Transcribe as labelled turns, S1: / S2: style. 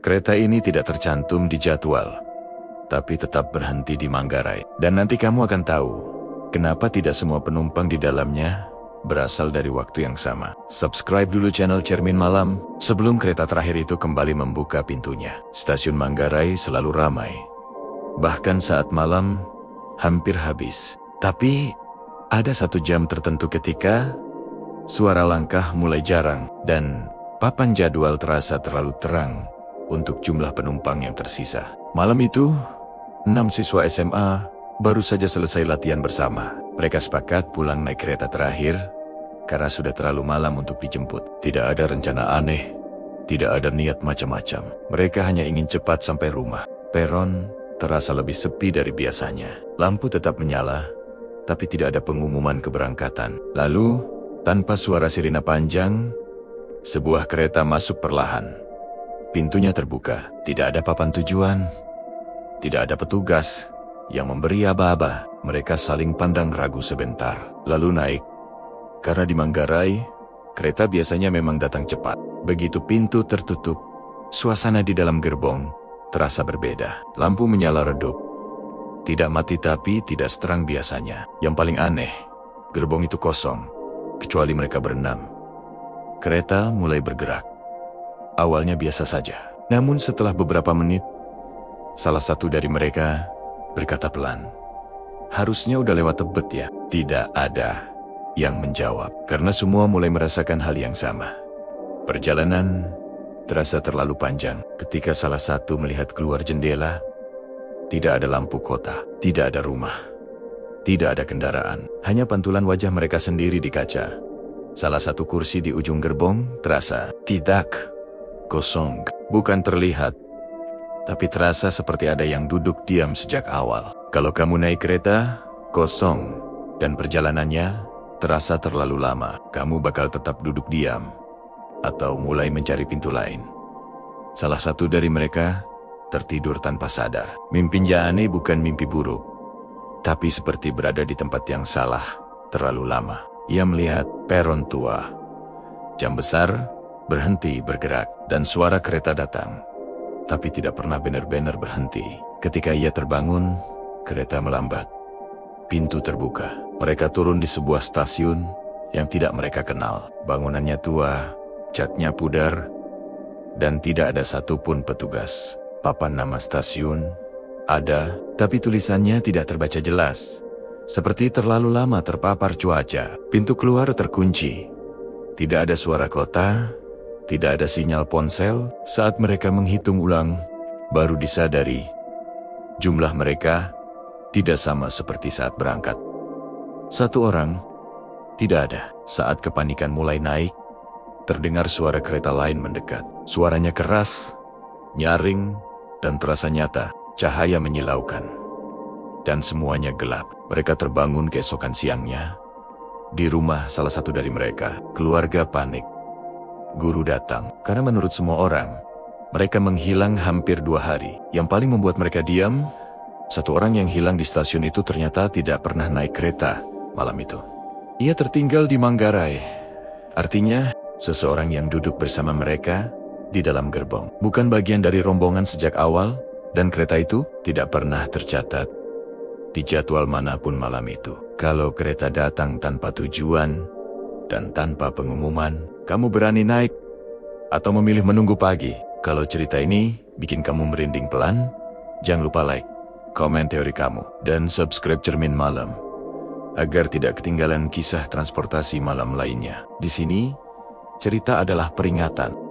S1: Kereta ini tidak tercantum di jadwal, tapi tetap berhenti di Manggarai. Dan nanti kamu akan tahu, kenapa tidak semua penumpang di dalamnya berasal dari waktu yang sama. Subscribe dulu channel Cermin Malam sebelum kereta terakhir itu kembali membuka pintunya. Stasiun Manggarai selalu ramai, bahkan saat malam hampir habis. Tapi ada satu jam tertentu ketika suara langkah mulai jarang dan papan jadwal terasa terlalu terang untuk jumlah penumpang yang tersisa. Malam itu, 6 siswa SMA baru saja selesai latihan bersama. Mereka sepakat pulang naik kereta terakhir karena sudah terlalu malam untuk dijemput. Tidak ada rencana aneh, tidak ada niat macam-macam. Mereka hanya ingin cepat sampai rumah. Peron terasa lebih sepi dari biasanya. Lampu tetap menyala, tapi tidak ada pengumuman keberangkatan. Lalu, tanpa suara sirine panjang, sebuah kereta masuk perlahan. Pintunya terbuka, tidak ada papan tujuan, tidak ada petugas yang memberi aba-aba. Mereka saling pandang ragu sebentar, lalu naik. Karena di Manggarai, kereta biasanya memang datang cepat. Begitu pintu tertutup, suasana di dalam gerbong terasa berbeda. Lampu menyala redup, tidak mati tapi tidak seterang biasanya. Yang paling aneh, gerbong itu kosong, kecuali mereka berenam. Kereta mulai bergerak. Awalnya biasa saja, namun setelah beberapa menit, salah satu dari mereka berkata pelan, "Harusnya udah lewat Tebet ya?" Tidak ada yang menjawab, karena semua mulai merasakan hal yang sama. Perjalanan terasa terlalu panjang. Ketika salah satu melihat keluar jendela, tidak ada lampu kota, tidak ada rumah, tidak ada kendaraan, hanya pantulan wajah mereka sendiri di kaca. Salah satu kursi di ujung gerbong terasa tidak kosong, bukan terlihat, tapi terasa seperti ada yang duduk diam sejak awal. Kalau kamu naik kereta kosong dan perjalanannya terasa terlalu lama, kamu bakal tetap duduk diam atau mulai mencari pintu lain. Salah satu dari mereka tertidur tanpa sadar. Mimpinya aneh, bukan mimpi buruk, tapi seperti berada di tempat yang salah terlalu lama. Ia melihat peron tua, jam besar berhenti bergerak, dan suara kereta datang, tapi tidak pernah benar-benar berhenti. Ketika ia terbangun, kereta melambat. Pintu terbuka. Mereka turun di sebuah stasiun yang tidak mereka kenal. Bangunannya tua, catnya pudar, dan tidak ada satupun petugas. Papan nama stasiun ada, tapi tulisannya tidak terbaca jelas. Seperti terlalu lama terpapar cuaca. Pintu keluar terkunci. Tidak ada suara kota, tidak ada sinyal ponsel. Saat mereka menghitung ulang, baru disadari jumlah mereka tidak sama seperti saat berangkat. Satu orang tidak ada. Saat kepanikan mulai naik, terdengar suara kereta lain mendekat. Suaranya keras, nyaring, dan terasa nyata. Cahaya menyilaukan, dan semuanya gelap. Mereka terbangun keesokan siangnya. Di rumah salah satu dari mereka, keluarga panik. Guru datang, karena menurut semua orang, mereka menghilang hampir 2 hari. Yang paling membuat mereka diam, satu orang yang hilang di stasiun itu ternyata tidak pernah naik kereta malam itu. Ia tertinggal di Manggarai. Artinya, seseorang yang duduk bersama mereka di dalam gerbong bukan bagian dari rombongan sejak awal, dan kereta itu tidak pernah tercatat di jadwal manapun malam itu. Kalau kereta datang tanpa tujuan dan tanpa pengumuman, kamu berani naik atau memilih menunggu pagi? Kalau cerita ini bikin kamu merinding pelan, jangan lupa like, komen teori kamu, dan subscribe Cermin Malam agar tidak ketinggalan kisah transportasi malam lainnya. Di sini, cerita adalah peringatan.